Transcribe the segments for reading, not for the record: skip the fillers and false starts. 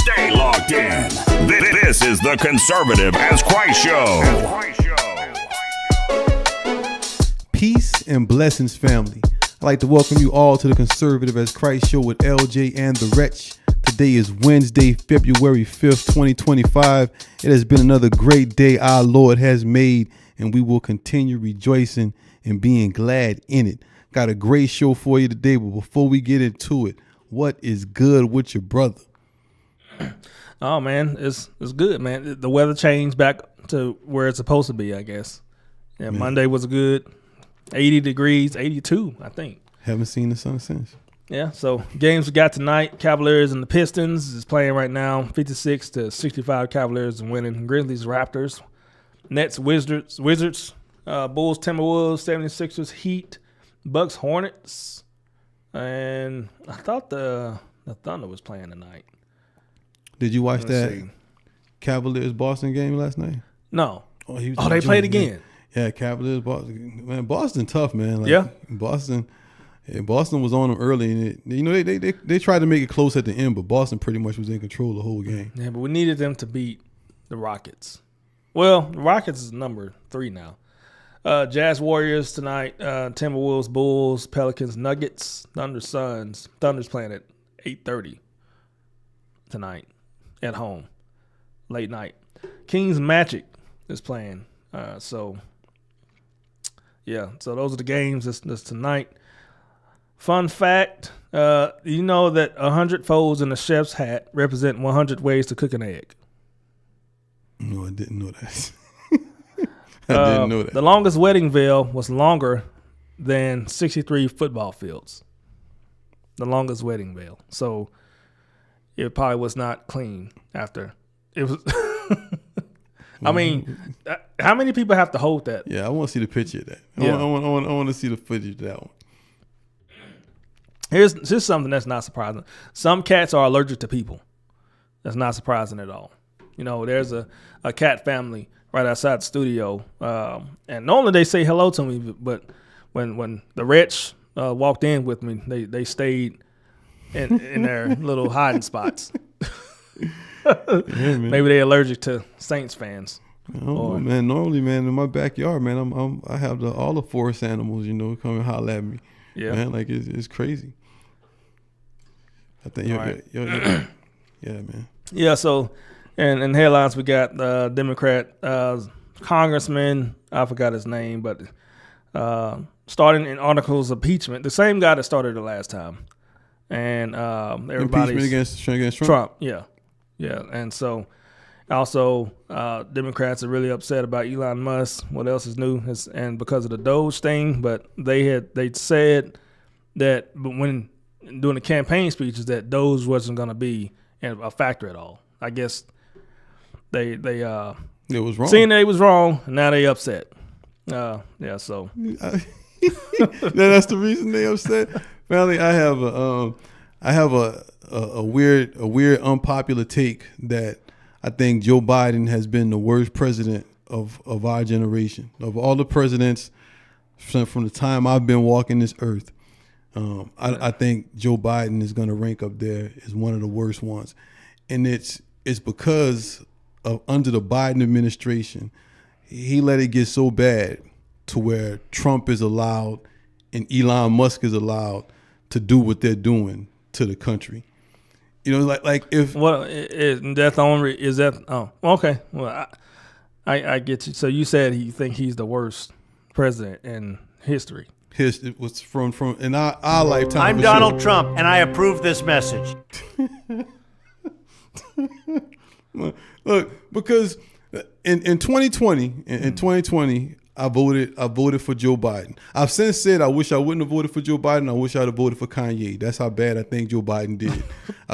Stay locked in. This is the Conservative as Christ Show. Peace and blessings, family. I'd like to welcome you all to the Conservative as Christ Show with LJ and the Wretch. Today is Wednesday, February 5th, 2025. It has been another great day our Lord has made, and we will continue rejoicing and being glad in it. Got a great show for you today, but before we get into it, what is good with your brother? Oh man, it's good, man. The weather changed back to where it's supposed to be, I guess. Yeah, man. Monday was good. 80 degrees, 82, I think. Haven't seen the sun since. Yeah, so games we got tonight, Cavaliers and the Pistons is playing right now, 56-65 Cavaliers and winning. Grizzlies, Raptors, Nets, Wizards, Bulls, Timberwolves, 76ers, Heat, Bucks, Hornets, and I thought the Thunder was playing tonight. Did you watch that Cavaliers-Boston game last night? No. Oh, they played again. Yeah, Cavaliers, Boston. Man, Boston tough, man. Like, yeah. Boston was on them early, and they tried to make it close at the end, but Boston pretty much was in control the whole game. Yeah, but we needed them to beat the Rockets. Well, the Rockets is number 3 now. Jazz, Warriors tonight. Timberwolves, Bulls, Pelicans, Nuggets, Thunder, Suns. Thunder's playing at 8:30 tonight at home, late night. Kings, Magic is playing. So those are the games that's tonight. Fun fact, you know that 100 folds in a chef's hat represent 100 ways to cook an egg. No, I didn't know that. I didn't know that. The longest wedding veil was longer than 63 football fields. The longest wedding veil. So it probably was not clean after. It was. I mean, how many people have to hold that? Yeah, I want to see the picture of that. I want to see the footage of that one. Here's something that's not surprising. Some cats are allergic to people. That's not surprising at all. You know, there's a cat family right outside the studio, and normally they say hello to me, but when the Wretch walked in with me, they stayed in their little hiding spots. Yeah, maybe they're allergic to Saints fans. Man, normally, man, in my backyard, man, I have all the forest animals, come and holler at me. Yeah, man, like it's crazy. I think, yeah, man. Yeah, so, and in headlines we got Democrat Congressman, I forgot his name, but starting in articles of impeachment, the same guy that started it last time, and everybody's impeachment against Trump. Yeah, and so also Democrats are really upset about Elon Musk. What else is new? And because of the Doge thing, but they said that when doing the campaign speeches that Doge wasn't going to be a factor at all. I guess they it was wrong. Seeing that it was wrong, and now they upset. So that's the reason they upset. Finally, I have a weird unpopular take that I think Joe Biden has been the worst president of our generation. Of all the presidents from the time I've been walking this earth, I think Joe Biden is going to rank up there as one of the worst ones. And it's because of under the Biden administration, he let it get so bad to where Trump is allowed and Elon Musk is allowed to do what they're doing to the country. Like if that's the only is that okay. Well, I get you. So you said you think he's the worst president in history. It was from in our lifetime. I'm Donald Trump, and I approve this message. Look, because in 2020, I voted for Joe Biden. I've since said I wish I wouldn't have voted for Joe Biden. I wish I'd have voted for Kanye. That's how bad I think Joe Biden did.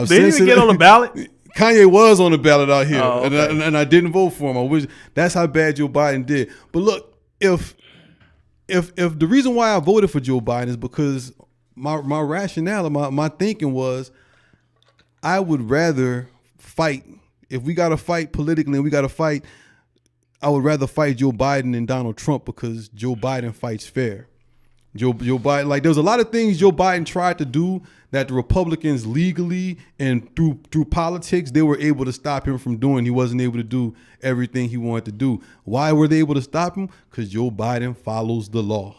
Did he even get on the ballot? Kanye was on the ballot out here, okay. and I didn't vote for him. I wish that's how bad Joe Biden did. But look, if the reason why I voted for Joe Biden is because my rationale, my thinking was, I would rather fight. If we got to fight politically and we got to fight, I would rather fight Joe Biden than Donald Trump because Joe Biden fights fair. Joe Biden, like there was a lot of things Joe Biden tried to do that the Republicans legally and through politics, they were able to stop him from doing. He wasn't able to do everything he wanted to do. Why were they able to stop him? Because Joe Biden follows the law.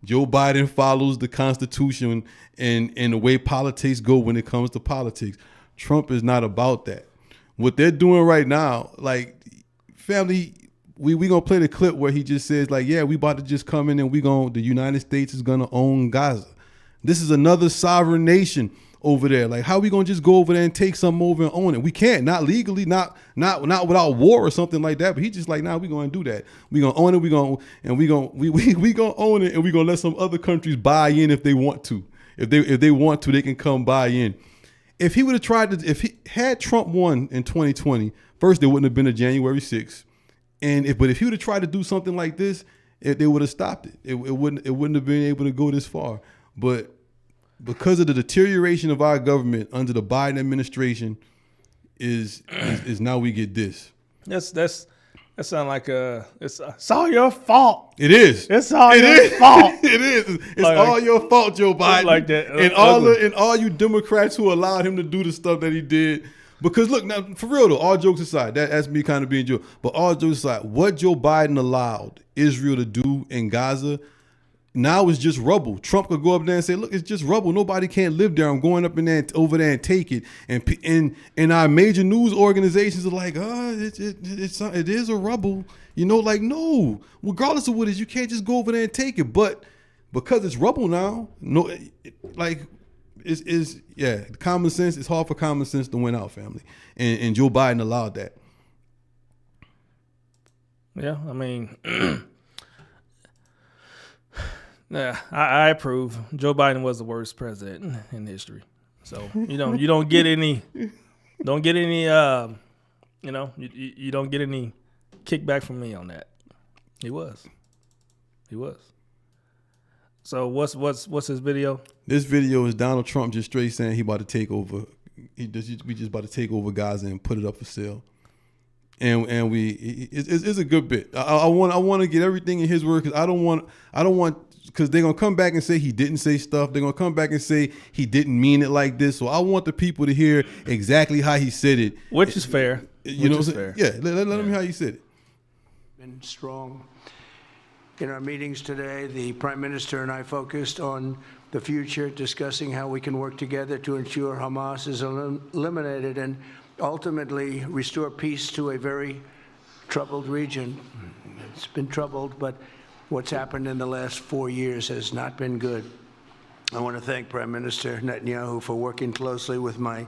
Joe Biden follows the Constitution and the way politics go when it comes to politics. Trump is not about that. What they're doing right now, like, family, we gonna play the clip where he just says, like, yeah, we about to just come in and the United States is gonna own Gaza. This is another sovereign nation over there. Like, how we gonna just go over there and take something over and own it? We can't, not legally, not without war or something like that. But he's just like, nah, we gonna do that. We gonna own it. We gonna own it, and we gonna let some other countries buy in if they want to. If they want to, they can come buy in. If he would have tried to, if he had Trump won in 2020, first there wouldn't have been a January 6th. But if he would have tried to do something like this, they would have stopped it. It wouldn't have been able to go this far. But because of the deterioration of our government under the Biden administration, is now we get this. That sounds like it's all your fault. It is. It's all your fault. It is. It's like, all your fault, Joe Biden. Like that. And all you Democrats who allowed him to do the stuff that he did. Because look, now for real though, all jokes aside, that's me kind of being Joe. But all jokes aside, what Joe Biden allowed Israel to do in Gaza now is just rubble. Trump could go up there and say, look, it's just rubble. Nobody can't live there. I'm going up in there over there and take it. And our major news organizations are like, it is a rubble. You know, like, no, regardless of what it is, you can't just go over there and take it. But because it's rubble now, no, common sense. It's hard for common sense to win out, family. And Joe Biden allowed that. Yeah, I mean, yeah, I approve. Joe Biden was the worst president in history. So you don't get any kickback from me on that. He was. So what's his video? This video is Donald Trump just straight saying he about to take over. We just about to take over Gaza and put it up for sale. And it's a good bit. I want to get everything in his word because I don't want because they're gonna come back and say he didn't say stuff. They're gonna come back and say he didn't mean it like this. So I want the people to hear exactly how he said it, which is fair. You know, fair. Yeah, let them hear how you said it. Been strong. In our meetings today, the Prime Minister and I focused on the future, discussing how we can work together to ensure Hamas is eliminated and ultimately restore peace to a very troubled region. It's been troubled, but what's happened in the last 4 years has not been good. I want to thank Prime Minister Netanyahu for working closely with my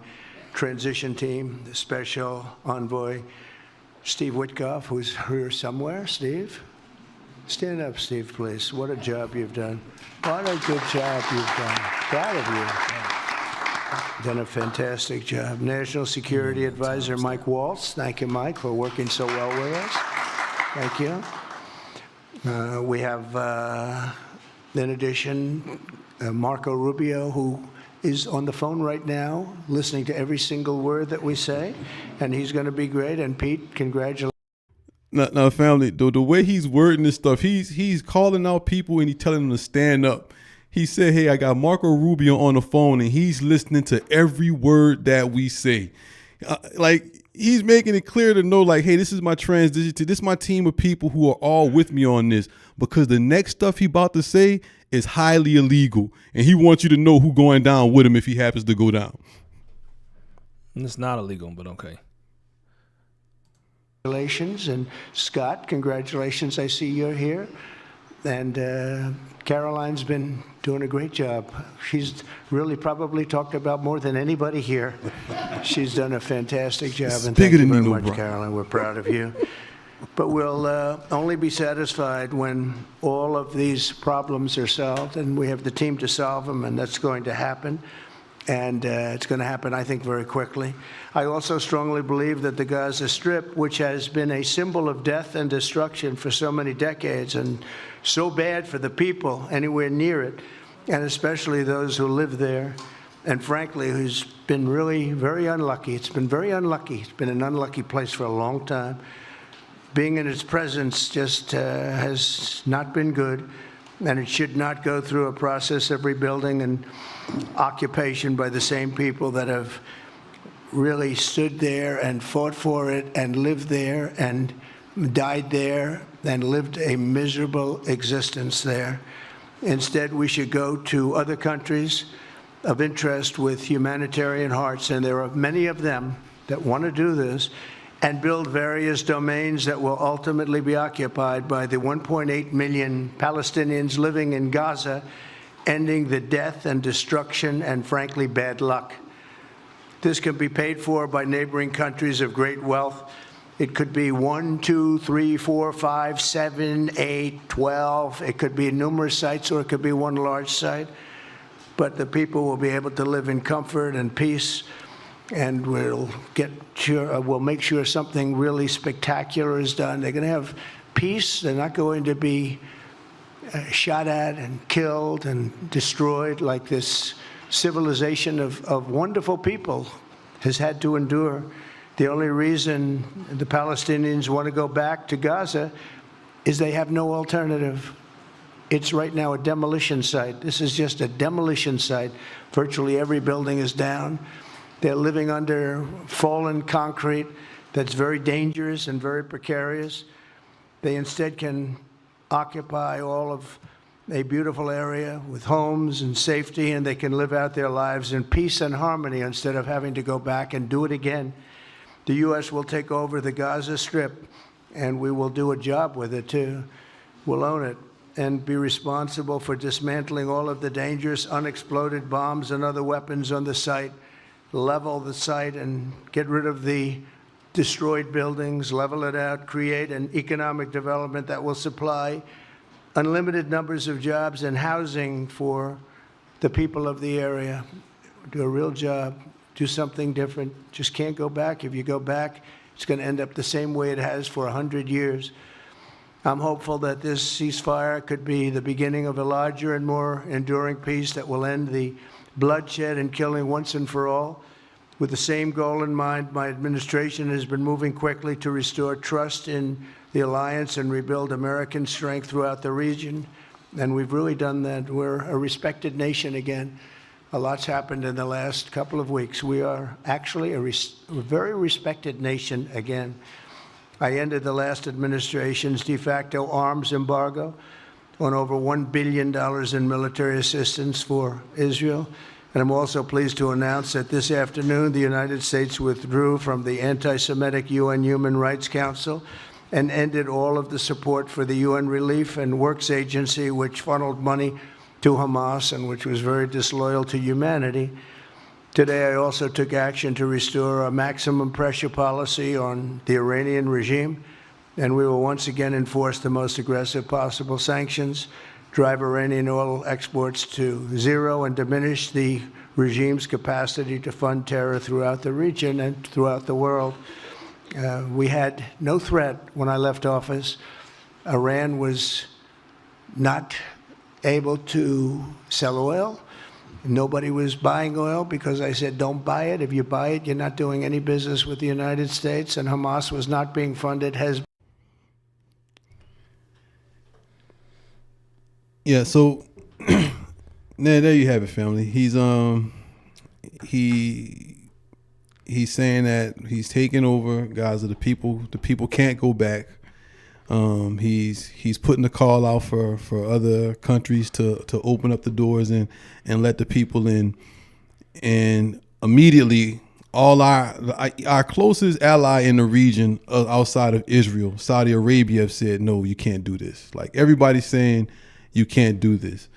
transition team, the Special Envoy Steve Witkoff, who's here somewhere. Steve? Stand up, Steve, please. What a job you've done. What a good job you've done. Proud of you. Done a fantastic job. National Security Advisor Mike Waltz. Thank you, Mike, for working so well with us. Thank you. We have, in addition, Marco Rubio, who is on the phone right now, listening to every single word that we say, and he's going to be great. And Pete, congratulations. Now, family, the way he's wording this stuff, he's calling out people and he's telling them to stand up. He said, hey, I got Marco Rubio on the phone and he's listening to every word that we say. Like, he's making it clear to know, like, hey, this is my transition to this is my team of people who are all with me on this, because the next stuff he about to say is highly illegal. And he wants you to know who going down with him if he happens to go down. And it's not illegal, but okay. Congratulations, and Scott, congratulations. I see you're here. And Caroline's been doing a great job. She's really probably talked about more than anybody here. She's done a fantastic job. And thank you very much, Caroline. We're proud of you. But we'll only be satisfied when all of these problems are solved, and we have the team to solve them, and that's going to happen. And it's going to happen, I think, very quickly. I also strongly believe that the Gaza Strip, which has been a symbol of death and destruction for so many decades and so bad for the people anywhere near it, and especially those who live there, and frankly, who's been really very unlucky. It's been very unlucky. It's been an unlucky place for a long time. Being in its presence just has not been good. and it should not go through a process of rebuilding and occupation by the same people that have really stood there and fought for it and lived there and died there and lived a miserable existence there. Instead, we should go to other countries of interest with humanitarian hearts, and there are many of them that want to do this, and build various domains that will ultimately be occupied by the 1.8 million Palestinians living in Gaza, ending the death and destruction and, frankly, bad luck. This can be paid for by neighboring countries of great wealth. It could be 1, 2, 3, 4, 5, 7, 8, 12. It could be numerous sites, or it could be one large site. But the people will be able to live in comfort and peace, and we'll make sure something really spectacular is done. They're going to have peace. They're not going to be shot at and killed and destroyed like this civilization of wonderful people has had to endure. The only reason the Palestinians want to go back to Gaza is they have no alternative. It's right now a demolition site. This is just a demolition site. Virtually every building is down. They're living under fallen concrete that's very dangerous and very precarious. They instead can occupy all of a beautiful area with homes and safety, and they can live out their lives in peace and harmony instead of having to go back and do it again. The U.S. will take over the Gaza Strip, and we will do a job with it, too. We'll own it and be responsible for dismantling all of the dangerous unexploded bombs and other weapons on the site, level the site and get rid of the destroyed buildings, level it out, create an economic development that will supply unlimited numbers of jobs and housing for the people of the area. Do a real job. Do something different. Just can't go back. If you go back, it's going to end up the same way it has for 100 years. I'm hopeful that this ceasefire could be the beginning of a larger and more enduring peace that will end the bloodshed and killing once and for all. With the same goal in mind, my administration has been moving quickly to restore trust in the alliance and rebuild American strength throughout the region. And we've really done that. We're a respected nation again. A lot's happened in the last couple of weeks. We are actually a very respected nation again. I ended the last administration's de facto arms embargo on over $1 billion in military assistance for Israel. And I'm also pleased to announce that this afternoon, the United States withdrew from the anti-Semitic UN Human Rights Council and ended all of the support for the UN Relief and Works Agency, which funneled money to Hamas and which was very disloyal to humanity. Today, I also took action to restore a maximum pressure policy on the Iranian regime, and we will once again enforce the most aggressive possible sanctions, drive Iranian oil exports to zero, and diminish the regime's capacity to fund terror throughout the region and throughout the world. We had no threat when I left office. Iran was not able to sell oil. Nobody was buying oil because I said, don't buy it. If you buy it, you're not doing any business with the United States. And Hamas was not being funded. Yeah, so there you have it, family. He's saying that he's taking over Gaza. The people can't go back. He's putting the call out for other countries to open up the doors and let the people in. And immediately, all our closest ally in the region outside of Israel, Saudi Arabia, have said, no, you can't do this. Like, everybody's saying you can't do this.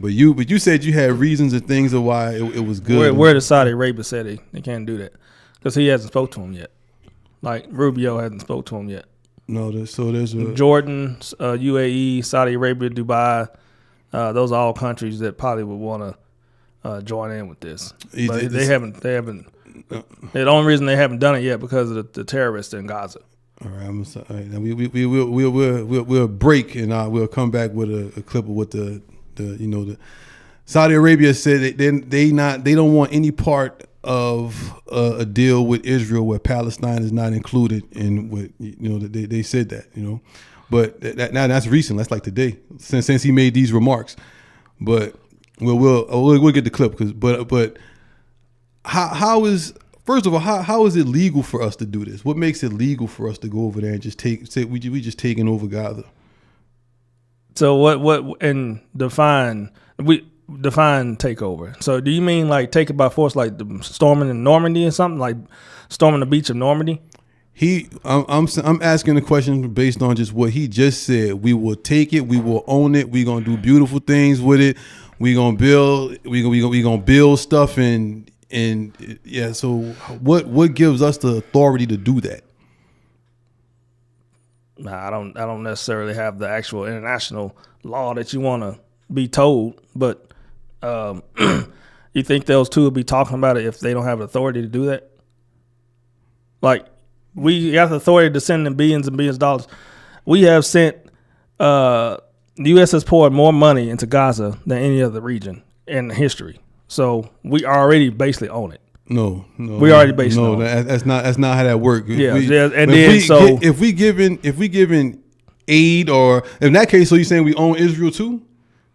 But you said you had reasons and things of why it was good. Where does Saudi Arabia say they can't do that? Because he hasn't spoke to him yet. Like, Rubio hasn't spoke to him yet. No, there's Jordan, UAE, Saudi Arabia, Dubai. Those are all countries that probably would want to join in with this. But they haven't. The only reason they haven't done it yet because of the terrorists in Gaza. All right, I'm sorry. All right, now we'll break and we'll come back with a clip of what the Saudi Arabia said they don't want any part of a deal with Israel where Palestine is not included in what they said that But now that's recent. That's like today, since he made these remarks. But we'll get the clip. But how is, first of all, how is it legal for us to do this? What makes it legal for us to go over there and just say we just taking over Gaza? So what and define takeover. So do you mean like take it by force, like the storming in Normandy or something, like storming the beach of Normandy? I'm asking the question based on just what he just said. We will take it. We will own it. We're gonna do beautiful things with it. We're gonna build. We gonna build stuff and yeah. So what gives us the authority to do that? Nah, I don't necessarily have the actual international law that you want to be told, but you think those two will be talking about it if they don't have authority to do that? Like, we got the authority to send them billions and billions of dollars. We have sent, the U.S. has poured more money into Gaza than any other region in history. So we already basically own it. No, we already based no. on it. That's not how that works. If we giving aid, or in that case, so you saying we own Israel too?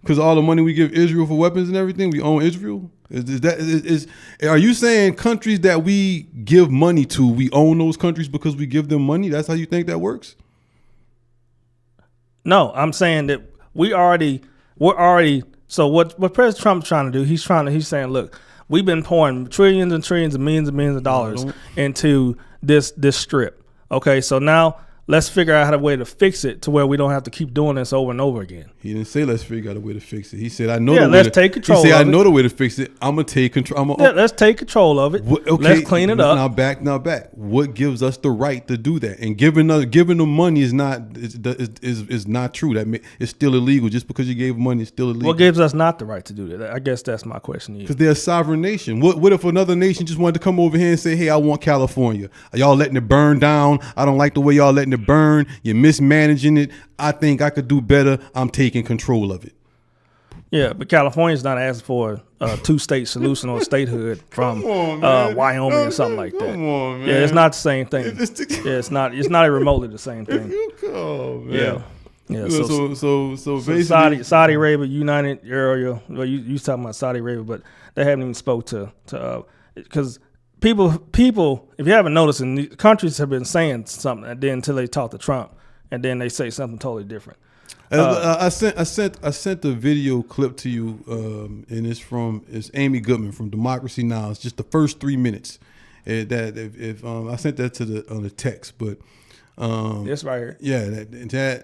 Because all the money we give Israel for weapons and everything, we own Israel. Are you saying countries that we give money to, we own those countries because we give them money? That's how you think that works? No, I'm saying that we're already. So what President Trump's trying to do? He's saying, look, we've been pouring trillions and trillions and millions of dollars into this strip. Okay, so now let's figure out a way to fix it to where we don't have to keep doing this over and over again. He didn't say let's figure out a way to fix it. He said I know. Yeah, let's take control. He said of I know the way to fix it. I'm gonna take control. Let's take control of it. Okay, let's clean it up. Now back. What gives us the right to do that? And giving them money is not true. It's still illegal. Just because you gave money, it's still illegal. What gives us not the right to do that? I guess that's my question to you. Because they're a sovereign nation. What if another nation just wanted to come over here and say, hey, I want California. Are y'all letting it burn down? I don't like the way y'all letting it burn. You're mismanaging it. I think I could do better. I'm taking control of it. Yeah, but California's not asking for a two-state solution or statehood from Wyoming or something like that. Come on, man. Yeah, it's not the same thing. It's not remotely the same thing. Man. Yeah. So basically, Saudi Arabia, United Area. Well, you was talking about Saudi Arabia, but they haven't even spoke to because people. If you haven't noticed, and countries have been saying something, and then until they talk to Trump, and then they say something totally different. I sent a video clip to you, and it's Amy Goodman from Democracy Now! It's just the first 3 minutes. I sent that on the text, but It's right here. Yeah,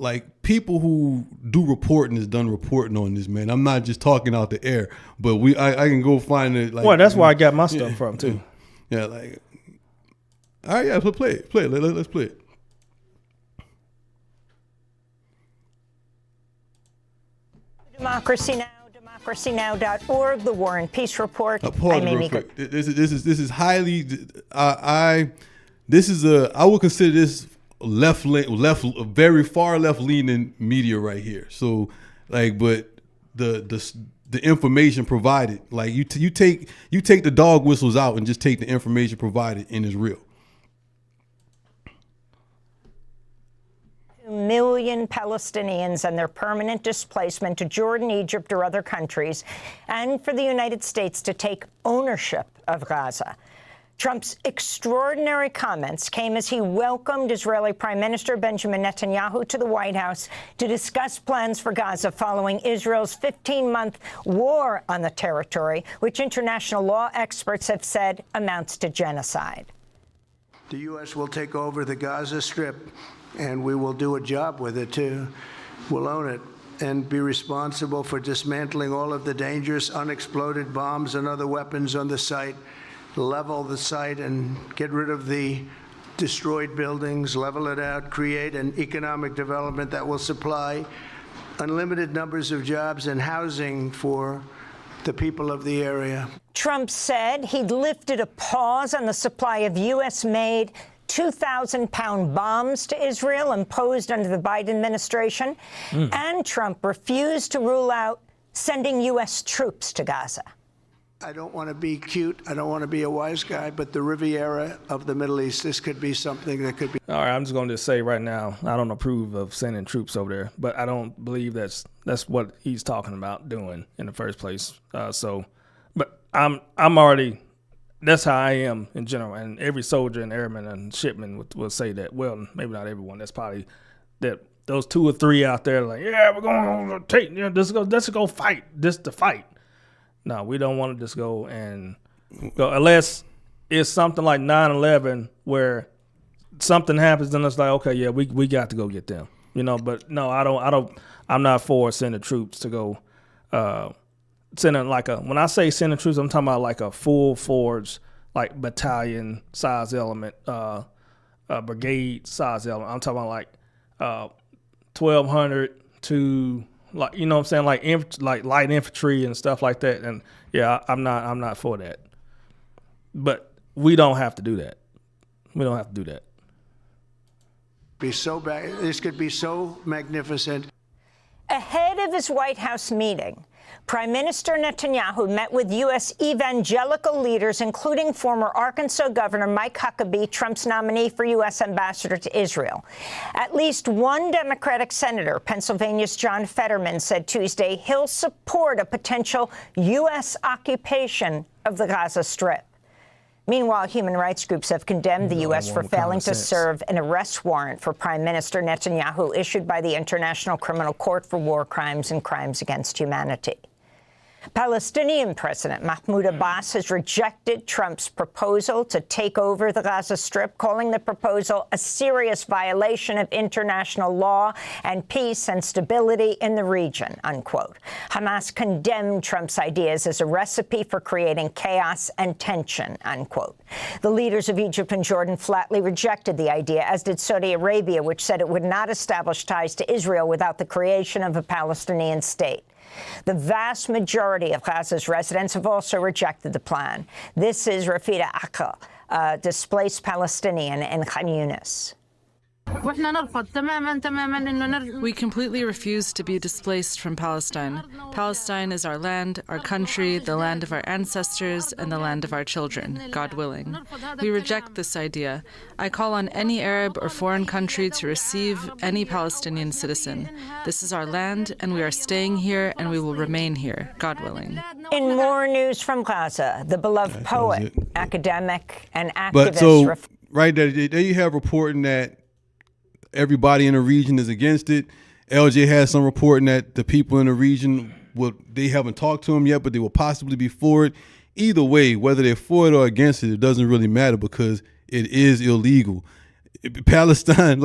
like people who do reporting is done reporting on this, man. I'm not just talking out the air, but I can go find it. Like, well, that's where I got my stuff from too. Yeah, like, all right, yeah, so play it. Let's play it. Democracy Now!, democracynow.org, the War and Peace Report. I'm Amy Goodman. This is highly. I would consider this very far left leaning media right here. So, like, but the information provided, like you take the dog whistles out and just take the information provided, and it's real. 2 million Palestinians and their permanent displacement to Jordan, Egypt, or other countries, and for the United States to take ownership of Gaza. Trump's extraordinary comments came as he welcomed Israeli Prime Minister Benjamin Netanyahu to the White House to discuss plans for Gaza following Israel's 15-month war on the territory, which international law experts have said amounts to genocide. The U.S. will take over the Gaza Strip, and we will do a job with it, too. We'll own it and be responsible for dismantling all of the dangerous unexploded bombs and other weapons on the site, level the site and get rid of the destroyed buildings, level it out, create an economic development that will supply unlimited numbers of jobs and housing for the people of the area. Trump said he'd lifted a pause on the supply of U.S.-made 2,000-pound bombs to Israel imposed under the Biden administration. And Trump refused to rule out sending U.S. troops to Gaza. I don't want to be cute. I don't want to be a wise guy, but the Riviera of the Middle East, this could be something that could be. All right, I'm just going to say right now, I don't approve of sending troops over there, but I don't believe that's what he's talking about doing in the first place. But I'm already, that's how I am in general, and every soldier and airman and shipman will say that. Well, maybe not everyone. That's probably that. Those 2 or 3 out there, like, yeah, we're going to take, let's go fight, this to fight. No, we don't want to just go and go unless it's something like 9/11 where something happens, then it's like, okay, yeah, we got to go get them, But no, I'm not for sending troops to go. Sending when I say sending troops, I'm talking about like a full force, like battalion size element, brigade size element. I'm talking about like 1,200 to. Like, you know what I'm saying, like light infantry and stuff like that. And yeah, I'm not for that. But we don't have to do that. We don't have to do that. Be so bad. This could be so magnificent. Ahead of his White House meeting, Prime Minister Netanyahu met with U.S. evangelical leaders, including former Arkansas Governor Mike Huckabee, Trump's nominee for U.S. ambassador to Israel. At least one Democratic senator, Pennsylvania's John Fetterman, said Tuesday he'll support a potential U.S. occupation of the Gaza Strip. Meanwhile, human rights groups have condemned the U.S. for failing to serve an arrest warrant for Prime Minister Netanyahu issued by the International Criminal Court for war crimes and crimes against humanity. Palestinian President Mahmoud Abbas has rejected Trump's proposal to take over the Gaza Strip, calling the proposal a serious violation of international law and peace and stability in the region, unquote. Hamas condemned Trump's ideas as a recipe for creating chaos and tension, unquote. The leaders of Egypt and Jordan flatly rejected the idea, as did Saudi Arabia, which said it would not establish ties to Israel without the creation of a Palestinian state. The vast majority of Gaza's residents have also rejected the plan. This is Rafida Akal, a displaced Palestinian in Khan Yunis. We completely refuse to be displaced from Palestine. Palestine is our land, our country, the land of our ancestors, and the land of our children, God willing. We reject this idea. I call on any Arab or foreign country to receive any Palestinian citizen. This is our land, and we are staying here, and we will remain here, God willing. In more news from Gaza, the beloved poet, academic, and activist... Right there you have reporting that everybody in the region is against it. LJ has some reporting that the people in the region, they haven't talked to him yet, but they will possibly be for it. Either way, whether they're for it or against it, it doesn't really matter because it is illegal. Palestine,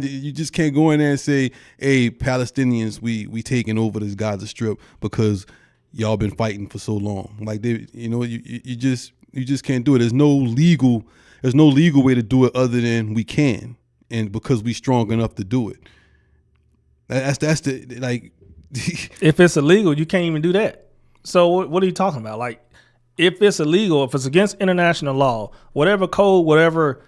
you just can't go in there and say, hey, Palestinians, we taking over this Gaza Strip because y'all been fighting for so long. Like, you just can't do it. There's no legal way to do it other than we can. And because we strong enough to do it, that's the like. If it's illegal, you can't even do that. So what are you talking about? Like, if it's illegal, if it's against international law, whatever code, whatever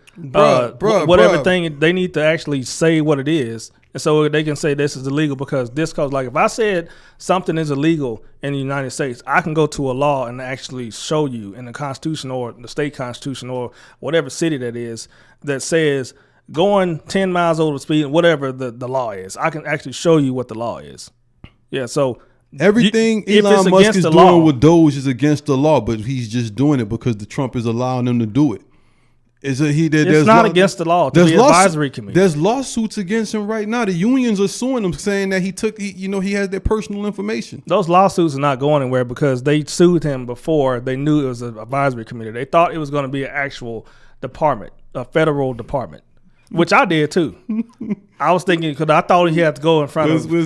thing, they need to actually say what it is, and so they can say this is illegal because this cause. Like, if I said something is illegal in the United States, I can go to a law and actually show you in the Constitution or the state constitution or whatever city that is that says going 10 miles over the speed, whatever the law is. I can actually show you what the law is. Yeah, so everything Elon Musk is doing with Doge is against the law, but he's just doing it because the Trump is allowing them to do it. It's not against the law. There's the advisory committee. There's lawsuits against him right now. The unions are suing him, saying that he has their personal information. Those lawsuits are not going anywhere because they sued him before they knew it was an advisory committee. They thought it was going to be an actual department, a federal department. Which I did too. I was thinking because I thought he had to go in front of the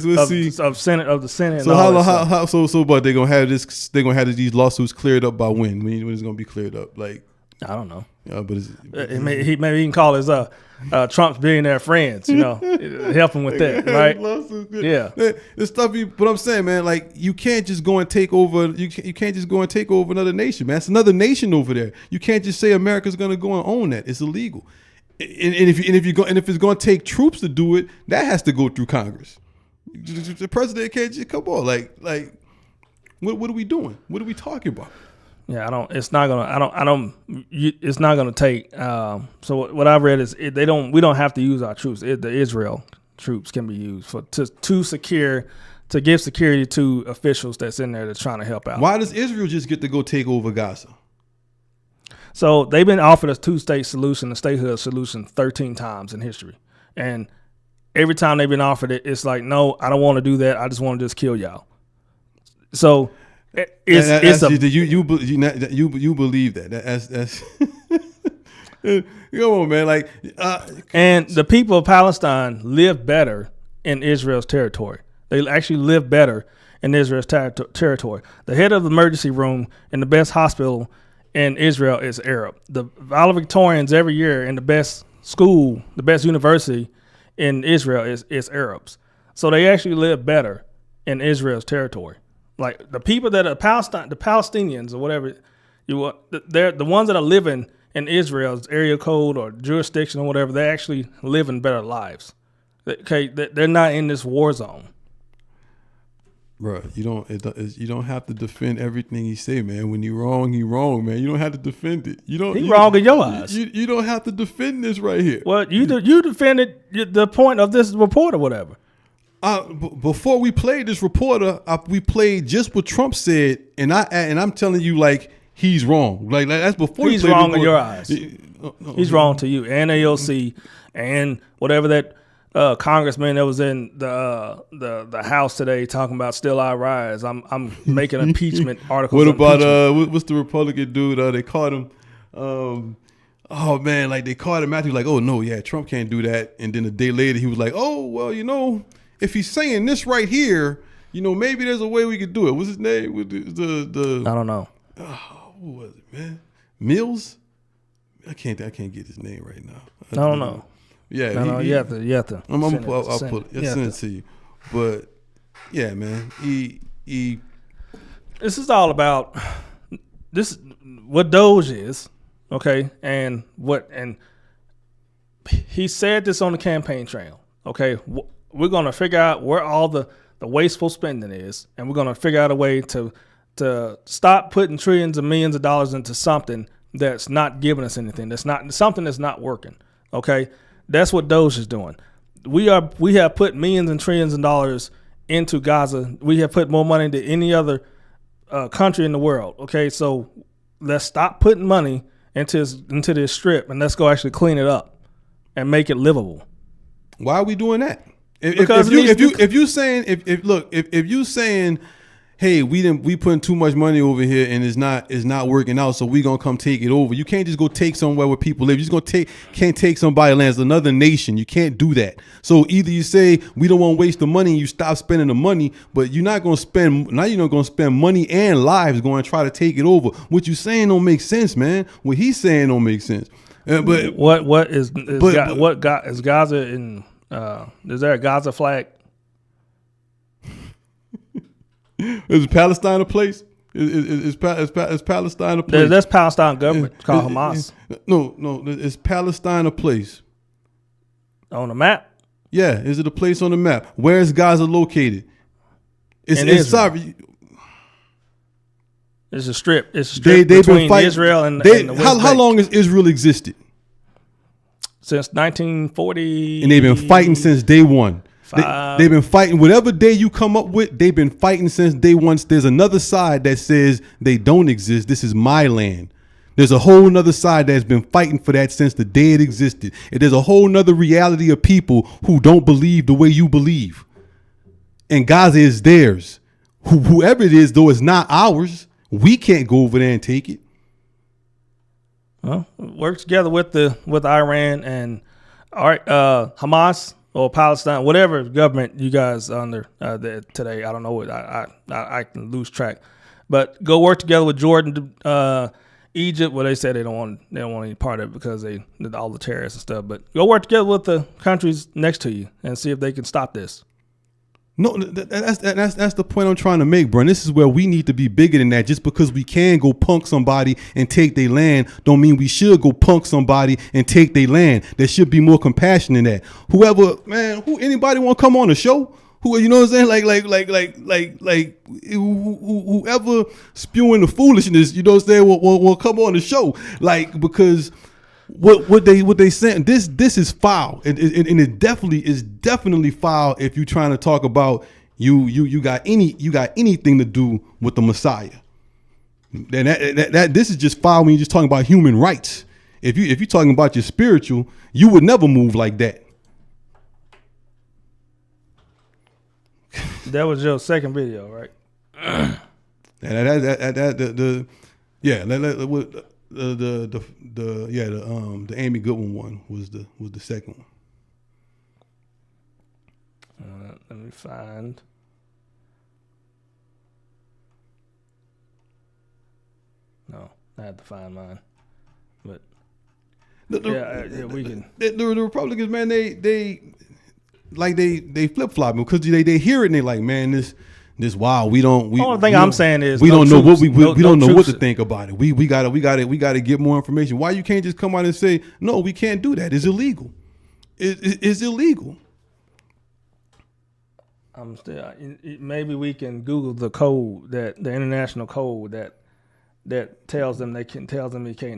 Senate. So but they're gonna have this. They're gonna have these lawsuits cleared up by when? When is gonna be cleared up? Like, I don't know. But maybe he can call his Trump's billionaire friends. Help him with that, right? Yeah. The stuff. But I'm saying, man, like you can't just go and take over. You can't just go and take over another nation, man. It's another nation over there. You can't just say America's gonna go and own that. It's illegal. And if it's going to take troops to do it, that has to go through Congress. The president can't just come on, like What are we doing? What are we talking about? Yeah, I don't. It's not gonna. It's not gonna take. So what I've read is we don't have to use our troops. The Israel troops can be used to give security to officials that's in there that's trying to help out. Why does Israel just get to go take over Gaza? So they've been offered a two-state solution, a statehood solution, 13 times in history, and every time they've been offered it, it's like, no, I don't want to do that. I just want to just kill y'all. So you believe that? That's come on, man. Like, and the people of Palestine live better in Israel's territory. They actually live better in Israel's territory. The head of the emergency room in the best hospital in Israel is Arab. The valedictorians every year in the best school, the best university in Israel is Arabs. So they actually live better in Israel's territory. Like the people that are the Palestinians or whatever they're the ones that are living in Israel's area code or jurisdiction or whatever. They actually live in better lives. Okay, they're not in this war zone. Bro, you don't have to defend everything he say, man. When he wrong, man. You don't have to defend it. He wrong in your eyes. You don't have to defend this right here. Well, you defended the point of this report or whatever. Before we played this reporter, we played just what Trump said, and I'm telling you, like, he's wrong. Like that's before he's wrong in your eyes. He's wrong to you and AOC and whatever that congressman that was in the House today talking about "Still I Rise." I'm making impeachment articles. What about what's the Republican dude? They caught him. Oh man, like they caught him out. He was like, "Oh no, yeah, Trump can't do that." And then a day later, he was like, "Oh well, if he's saying this right here, maybe there's a way we could do it." What's his name? With the I don't know. Who was it, man? Mills? I can't get his name right now. I don't know. Yeah, no, you have to. I'll send it to you. But yeah, man, he. This is all about what Doge is, okay, and he said this on the campaign trail. Okay, we're gonna figure out where all the wasteful spending is, and we're gonna figure out a way to stop putting trillions and millions of dollars into something that's not giving us anything. That's not working. Okay, that's what Doge is doing. We have put millions and trillions of dollars into Gaza. We have put more money than any other country in the world. Okay, so let's stop putting money into this strip and let's go actually clean it up and make it livable. Why are we doing that? If you saying, hey, we putting too much money over here and it's not working out, so we gonna come take it over. You can't just go take somewhere where people live. You just can't take somebody's land. It's another nation. You can't do that. So either you say we don't want to waste the money and you stop spending the money, but you're not gonna spend money and lives going to try to take it over. What you saying don't make sense, man. What he's saying don't make sense. But is Gaza in? Is there a Gaza flag? Is Palestine a place? Is Palestine a place? That's Palestine government called Hamas. No. Is Palestine a place? On the map? Yeah. Is it a place on the map? Where is Gaza located? It's sorry. It's a strip. It's a strip between Israel and the West Bank. How long has Israel existed? Since 1940. And they've been fighting since day one. They've been fighting. Whatever day you come up with, they've been fighting since day one. There's another side that says they don't exist. This is my land. There's a whole nother side that's been fighting for that since the day it existed. And there's a whole nother reality of people who don't believe the way you believe. And Gaza is theirs. Whoever it is, though, it's not ours. We can't go over there and take it. Well, work together with Iran and Hamas or Palestine, whatever government you guys are under today. I don't know what I can lose track, but go work together with Jordan, Egypt. Well, they said they don't want any part of it because they did all the terrorists and stuff. But go work together with the countries next to you and see if they can stop this. No, that's the point I'm trying to make, bro. And this is where we need to be bigger than that. Just because we can go punk somebody and take their land don't mean we should go punk somebody and take their land. There should be more compassion in that. Anybody want to come on the show? Who, you know what I'm saying? Like whoever spewing the foolishness, you know what I'm saying, will come on the show. Like, because what they saying, this is foul, and it definitely is foul if you're trying to talk about you got anything to do with the Messiah. And that this is just foul when you're just talking about human rights. If you're talking about your spiritual, you would never move like that. That was your second video, right? The Amy Goodwin one was the second one. Let me find. No, I had to find mine. But we can. The Republicans, man, they flip flop because they hear it and they like, man, this wild. The only thing I'm saying is we don't know what we don't know what to troops. think about it. We gotta get more information. Why you can't just come out and say no? We can't do that. It's illegal. It's illegal. I'm still. Maybe we can Google the code, the international code that tells them they can't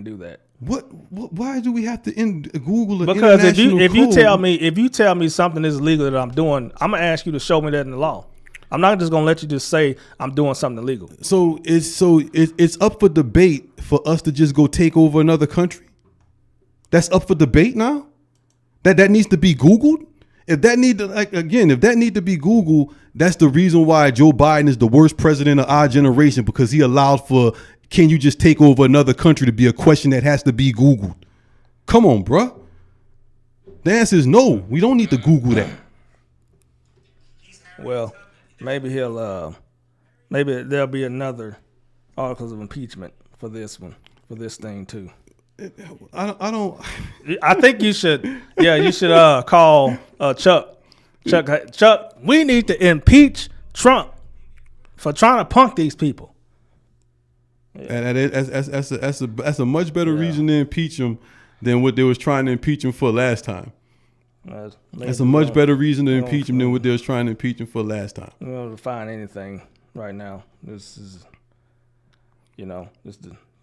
do that. What? Why do we have to Google it? Because if you tell me something is illegal that I'm doing, I'm gonna ask you to show me that in the law. I'm not just gonna let you just say I'm doing something illegal. So it's up for debate for us to just go take over another country. That's up for debate now. That needs to be Googled. If that need to be Googled, that's the reason why Joe Biden is the worst president of our generation, because he allowed for, can you just take over another country, to be a question that has to be Googled. Come on, bruh. The answer is no. We don't need to Google that. Well, maybe maybe there'll be another articles of impeachment for this thing too. I don't. I think you should. Yeah, you should call Chuck. Chuck, we need to impeach Trump for trying to punk these people. Yeah. And that's a much better reason to impeach him than what they was trying to impeach him for last time. That's a much better reason to impeach him than what they was trying to impeach him for last time. We don't find anything right now. This is, the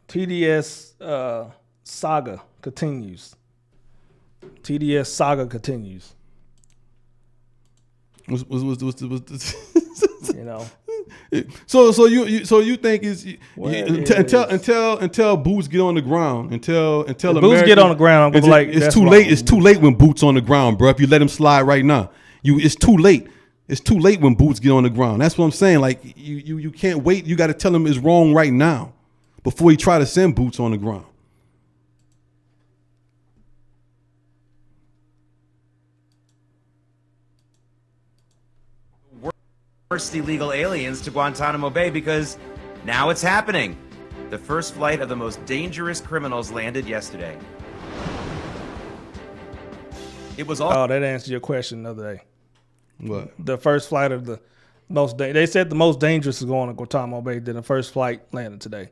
TDS saga continues. TDS saga continues. What's you know. So you think until Boots get on the ground, until Boots get on the ground, it's too late. It's too late when Boots on the ground, bro. If you let him slide right now, it's too late. It's too late when Boots get on the ground. That's what I'm saying. Like you can't wait. You got to tell him it's wrong right now before you try to send Boots on the ground. First illegal aliens to Guantanamo Bay, because now it's happening. The first flight of the most dangerous criminals landed yesterday. It was all. Oh, that answered your question the other day. What? The first flight of the most. They said the most dangerous is going to Guantanamo Bay. Then the first flight landed today.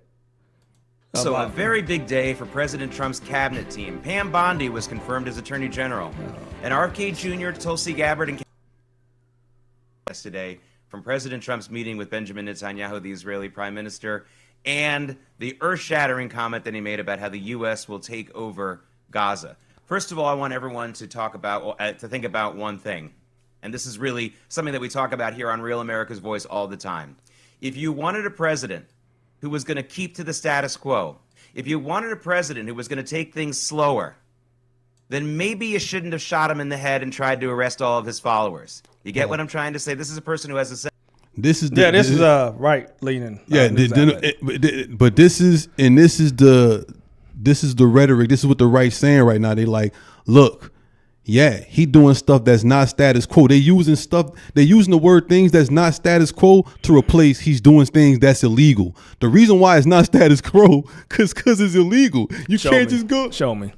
So a very big day for President Trump's cabinet team. Pam Bondi was confirmed as Attorney General, and RFK Jr., Tulsi Gabbard, and yesterday from President Trump's meeting with Benjamin Netanyahu, the Israeli Prime Minister, and the earth-shattering comment that he made about how the U.S. will take over Gaza. First of all, I want everyone to think about one thing, and this is really something that we talk about here on Real America's Voice all the time. If you wanted a president who was going to keep to the status quo, if you wanted a president who was going to take things slower, then maybe you shouldn't have shot him in the head and tried to arrest all of his followers. You get what I'm trying to say? This is a person who has a... This is right leaning. Yeah, but this is the rhetoric. This is what the right's saying right now. They like, look, yeah, he doing stuff that's not status quo. They're using the word things that's not status quo to replace he's doing things that's illegal. The reason why it's not status quo because it's illegal. You can't just go. Show me.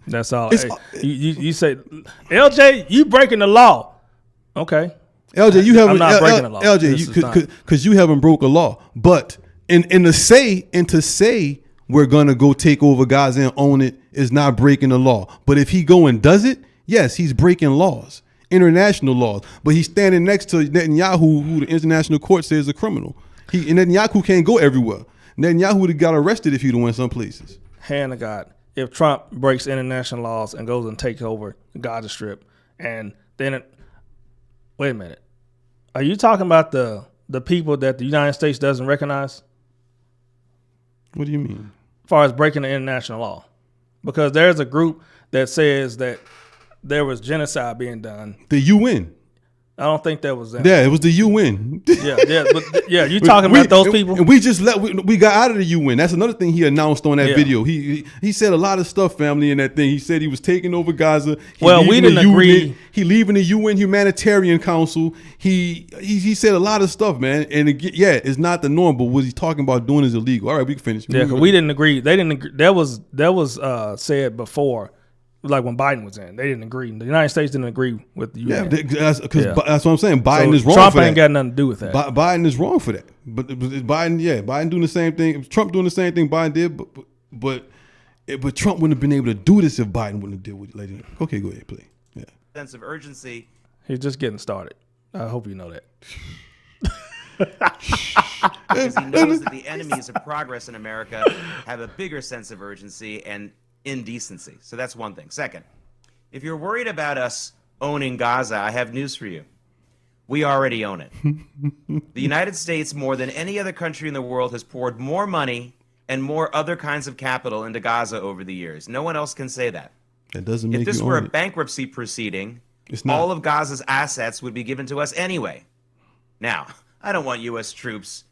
That's all. Hey, you say, LJ, you breaking the law. Okay. LJ, you haven't. I'm not breaking the law. LJ, because you haven't broke a law. But to say we're gonna go take over Gaza and own it is not breaking the law. But if he go and does it, yes, he's breaking laws. international laws. But he's standing next to Netanyahu, who the international court says is a criminal. And Netanyahu can't go everywhere. Netanyahu would have got arrested if he'd have went some places. Hand to God, if Trump breaks international laws and goes and takes over the Gaza Strip, and then wait a minute, are you talking about the people that the United States doesn't recognize? What do you mean? As far as breaking the international law, because there's a group that says that there was genocide being done. The UN. I don't think that was them. Yeah, it was the UN. Yeah, you talking about those people? And we got out of the UN. That's another thing he announced on that video. He said a lot of stuff, family, in that thing. He said he was taking over Gaza. We didn't agree. He leaving the UN Humanitarian Council. He said a lot of stuff, man. And it's not the norm, but what he's talking about doing is illegal. All right, we can finish. Yeah, because we didn't agree. They didn't agree. That was said before. Like when Biden was in, they didn't agree. The United States didn't agree with the UN. Yeah, that's what I'm saying. Biden is wrong Trump for that. ain't got nothing to do with that. Biden is wrong for that. But Biden doing the same thing. Trump doing the same thing Biden did. But Trump wouldn't have been able to do this if Biden wouldn't have dealt with it later. Okay, go ahead, play. Yeah. Sense of urgency. He's just getting started. I hope you know that. Because he knows that the enemies of progress in America have a bigger sense of urgency and indecency. So that's one thing. Second, if you're worried about us owning Gaza, I have news for you. We already own it. The United States, more than any other country in the world, has poured more money and more other kinds of capital into Gaza over the years. No one else can say that. That doesn't make If this you were own a it. bankruptcy proceeding, It's not. all of Gaza's assets would be given to us anyway. Now, I don't want U.S. troops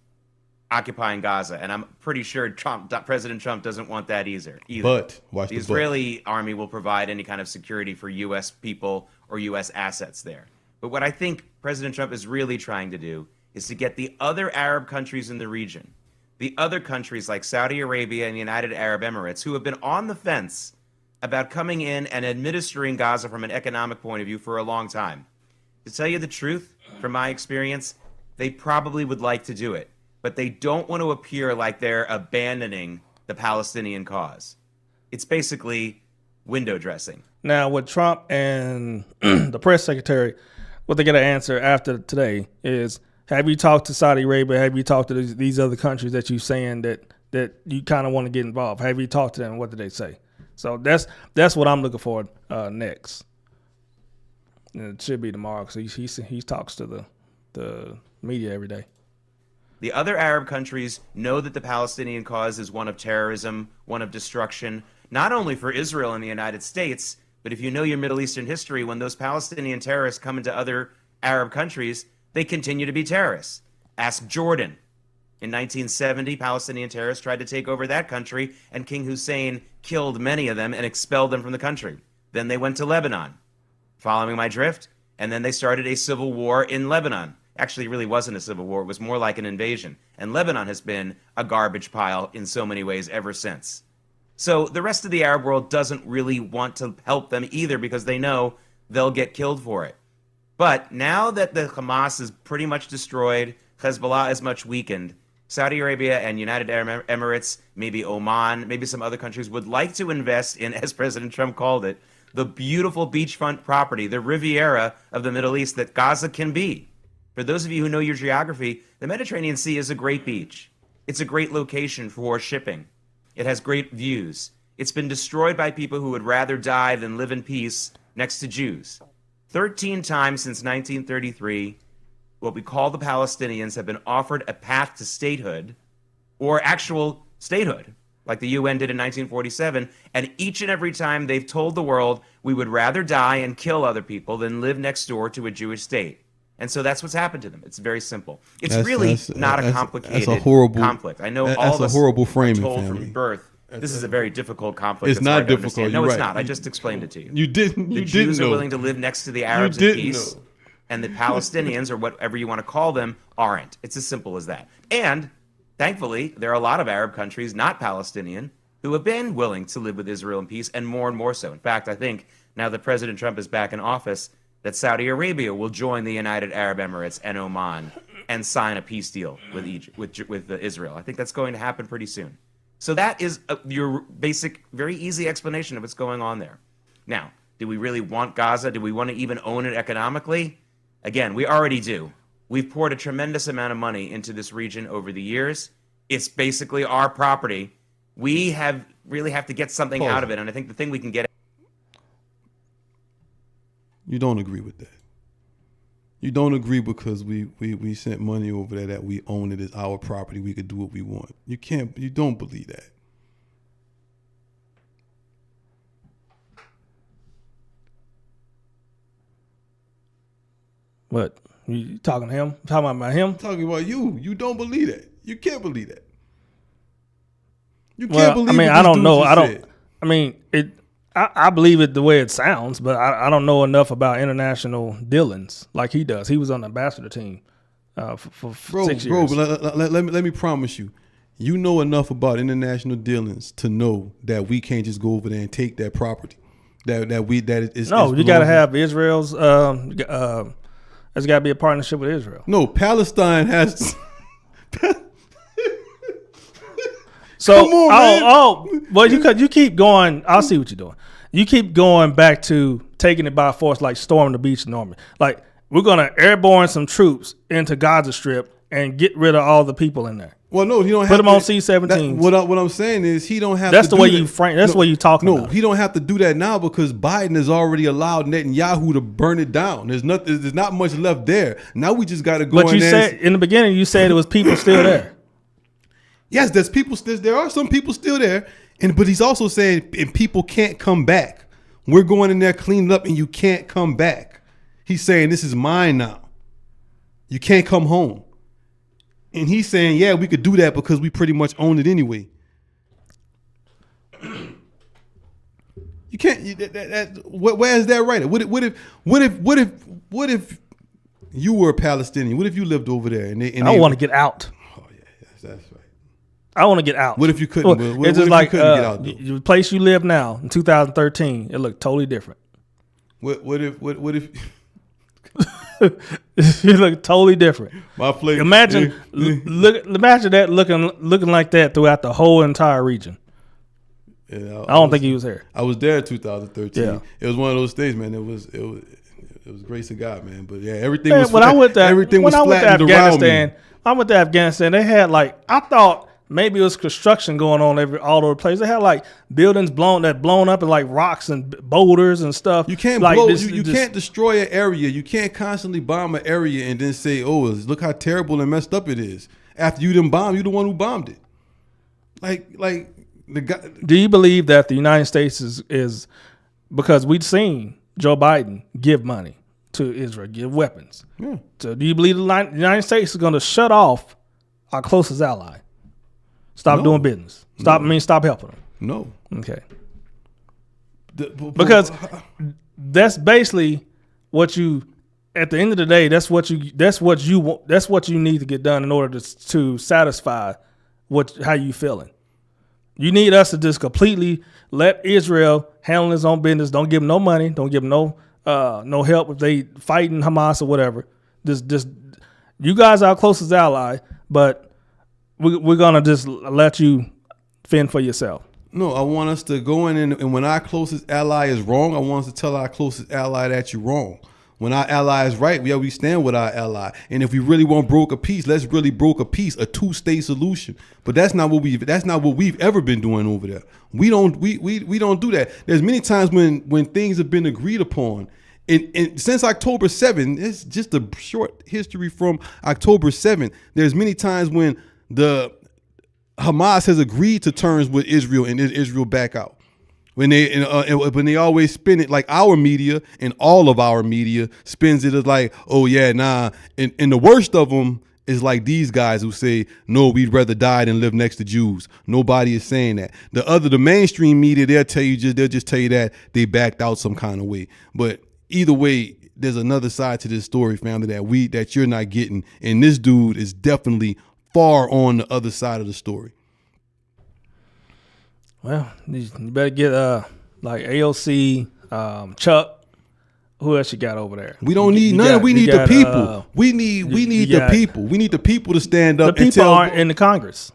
occupying Gaza, and I'm pretty sure President Trump doesn't want that either. But watch The the Israeli army will provide any kind of security for U.S. people or U.S. assets there. But what I think President Trump is really trying to do is to get the other Arab countries in the region, the other countries like Saudi Arabia and the United Arab Emirates, who have been on the fence about coming in and administering Gaza from an economic point of view for a long time. To tell you the truth, from my experience, they probably would like to do it, but they don't want to appear like they're abandoning the Palestinian cause. It's basically window dressing. Now, with Trump and the press secretary, what they got to answer after today is, have you talked to Saudi Arabia? Have you talked to these other countries that you're saying that you kind of want to get involved? Have you talked to them? What did they say? So that's what I'm looking for next. And it should be tomorrow because he talks to the media every day. The other Arab countries know that the Palestinian cause is one of terrorism, one of destruction, not only for Israel and the United States, but if you know your Middle Eastern history, when those Palestinian terrorists come into other Arab countries, they continue to be terrorists. Ask Jordan. In 1970, Palestinian terrorists tried to take over that country, and King Hussein killed many of them and expelled them from the country. Then they went to Lebanon, following my drift, and then they started a civil war in Lebanon. Actually, it really wasn't a civil war. It was more like an invasion. And Lebanon has been a garbage pile in so many ways ever since. So the rest of the Arab world doesn't really want to help them either because they know they'll get killed for it. But now that the Hamas is pretty much destroyed, Hezbollah is much weakened, Saudi Arabia and United Arab Emirates, maybe Oman, maybe some other countries would like to invest in, as President Trump called it, the beautiful beachfront property, the Riviera of the Middle East that Gaza can be. For those of you who know your geography, the Mediterranean Sea is a great beach. It's a great location for shipping. It has great views. It's been destroyed by people who would rather die than live in peace next to Jews. 13 times since 1933, what we call the Palestinians have been offered a path to statehood or actual statehood, like the UN did in 1947, and each and every time they've told the world we would rather die and kill other people than live next door to a Jewish state. And so that's what's happened to them. It's very simple. It's really not a complicated conflict. I know all of us horrible framing, are told family. from birth this is a very difficult conflict. It's not difficult. No, You're it's right. not. I just explained it to you. You didn't. The You Jews didn't are know. willing to live next to the Arabs in peace, and the Palestinians, or whatever you want to call them, aren't. It's as simple as that. And thankfully, there are a lot of Arab countries, not Palestinian, who have been willing to live with Israel in peace, and more so. In fact, I think now that President Trump is back in office, that Saudi Arabia will join the United Arab Emirates and Oman and sign a peace deal with Egypt, with Israel. I think that's going to happen pretty soon. So that is your basic, very easy explanation of what's going on there. Now, Do we really want Gaza? Do we want to even own it economically? Again, we already do. We've poured a tremendous amount of money into this region over the years. It's basically our property. We really have to get something out of it, and I think the thing we can get. You don't agree with that. You don't agree because we sent money over there that we own it as our property. We could do what we want. You don't believe that. What? You talking to him? Talking about him? I'm talking about you. You don't believe that. You can't believe that. You can't believe. I mean, what I this don't dude know. just I don't. said. I mean, I believe it the way it sounds, but I don't know enough about international dealings like he does. He was on the ambassador team for 6 years. But let me promise you, you know enough about international dealings to know that we can't just go over there and take that property. That is no. You got to have Israel's. There's got to be a partnership with Israel. No, Palestine has. So, Come on, man. Well, you keep going. I'll see what you're doing. You keep going back to taking it by force, like storming the beach in Normandy. Like, we're gonna airborne some troops into Gaza Strip and get rid of all the people in there. Well, no, he don't have Put them to, on C-17s. What I'm saying is he don't have. That's to the way do you that. frame. That's the way you talking about. No, he don't have to do that now because Biden has already allowed Netanyahu to burn it down. There's not much left there. Now we just got to go. But you said in the beginning, you said it was people still there. Yes, there's people. There are some people still there, but he's also saying, and people can't come back. We're going in there, cleaning up, and you can't come back. He's saying this is mine now. You can't come home. And he's saying, yeah, we could do that because we pretty much own it anyway. You can't. Where is that right? What if you were a Palestinian? What if you lived over there? I want to get out. Oh yeah, that's right. I want to get out. What if you couldn't? It's just like the place you live now in 2013. It looked totally different. What if? You look totally different. My place. Imagine that looking like that throughout the whole entire region. Yeah, I don't think he was there. I was there in 2013. Yeah. It was one of those days, man. It was grace of God, man. But yeah, everything Man, was when I went to flattened around me. I went to Afghanistan. They had I thought maybe it was construction going on all over the place. They had buildings blown up and rocks and boulders and stuff. You can't you can't destroy an area. You can't constantly bomb an area and then say, "Oh, look how terrible and messed up it is." After you didn't bomb, you're the one who bombed it. Like the guy. Do you believe that the United States is because we've seen Joe Biden give money to Israel, give weapons? Yeah. So do you believe the United States is going to shut off our closest ally? Stop doing business. Stop helping them. No. Okay. Because that's basically what you. At the end of the day, that's what you want. That's what you need to get done in order to satisfy how you feeling. You need us to just completely let Israel handle his own business. Don't give him no money. Don't give him no help if they fighting Hamas or whatever. Just you guys are our closest ally, but we're gonna just let you fend for yourself. No, I want us to go in and when our closest ally is wrong, I want us to tell our closest ally that you're wrong. When our ally is right, we stand with our ally. And if we really want broker peace, let's really broker peace, a two-state solution. But that's not what we've ever been doing over there. We don't do that. There's many times when things have been agreed upon. And since October 7th, it's just a short history from October 7th. There's many times when the Hamas has agreed to terms with Israel and Israel back out. When they always spin it like our media and all of our media spins it as like, oh yeah, nah. And the worst of them is like these guys who say, no, we'd rather die than live next to Jews. Nobody is saying that. The mainstream media, they'll just tell you that they backed out some kind of way. But either way, there's another side to this story, family, that you're not getting. And this dude is definitely far on the other side of the story. Well, you better get like AOC, Chuck. Who else you got over there? We don't need none. We need the people. We need the people. We need the people to stand up. The people aren't in the Congress.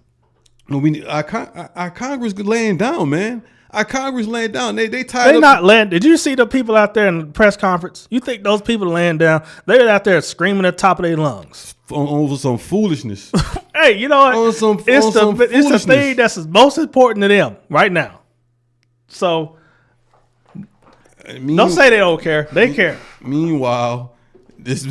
No, we need our Congress laying down, man. Our Congress laying down. They tied They up. not laying. Did you see the people out there in the press conference? You think those people laying down? They're out there screaming at the top of their lungs. over some foolishness. Hey, you know what? On some It's the foolishness. thing that's most important to them right now. So don't say they don't care. They care. Meanwhile, this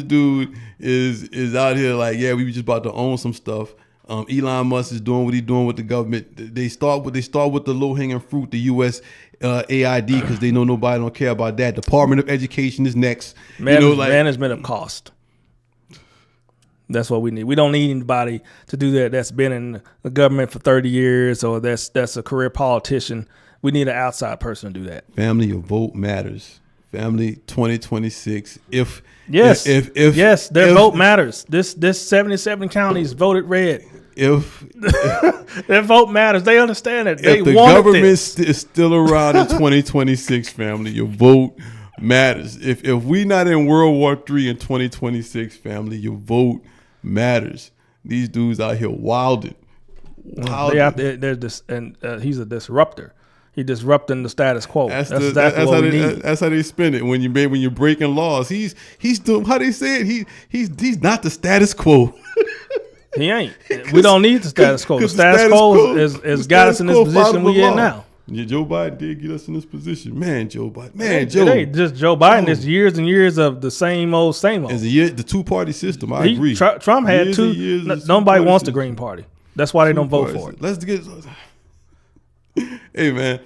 dude is out here like, yeah, we just about to own some stuff. Elon Musk is doing what he's doing with the government. They start with the low hanging fruit, the U.S. AID, because they know nobody don't care about that. Department of Education is next. Management of cost. That's what we need. We don't need anybody to do that that's been in the government for 30 years or that's a career politician. We need an outside person to do that. Family, your vote matters. Family, 2026. If their vote matters. This 77 counties voted red. If their vote matters, they understand it. If the government is still around in 2026, family, your vote matters. If we not in World War III in 2026, family, your vote matters. These dudes out here wilding. They out there, he's a disruptor. He disrupting the status quo. That's what we need. That's how they spin it when you're breaking laws. He's doing how they say it. He's not the status quo. He ain't. We don't need the status quo. The status quo has got us in this position we in now. Yeah, Joe Biden did get us in this position. Man, Joe Biden. It ain't just Joe Biden. It's years and years of the same old. It's the two-party system. I agree. Trump had two. Nobody wants the Green Party. That's why they don't vote for it. Let's get. Hey, man.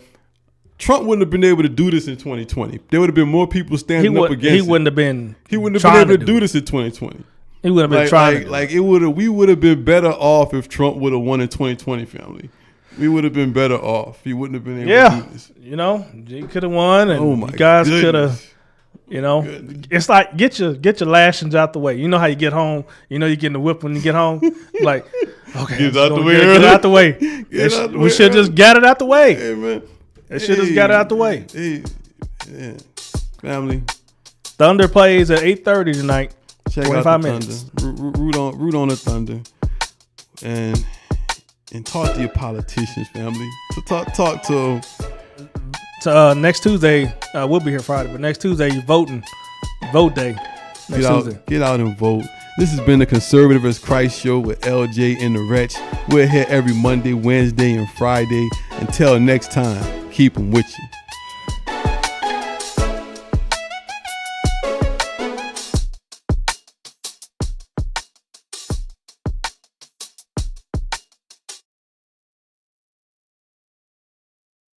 Trump wouldn't have been able to do this in 2020. There would have been more people standing up against him. He wouldn't have been able to do this in 2020. He would have been trying. We would have been better off if Trump would have won in 2020, family. We would have been better off. He wouldn't have been able to do this. You know, he could have won, and you guys could have. You know, it's like get your lashings out the way. You know how you get home. You know you're getting the whip when you get home. Like, okay, get out the way. Get out the way. We should just get it out the way. Hey, man. They should just got it out the way. Hey, yeah. Family. Thunder plays at 8:30 tonight. Check 25 out the minutes. Thunder. Root on the Thunder, and talk to your politicians, family. So talk to them. Next Tuesday, we'll be here Friday, but next Tuesday you're voting. Vote day. Get out and vote. This has been the Conservative as Christ show with LJ and the Wretch. We're here every Monday, Wednesday, and Friday. Until next time, keep them with you.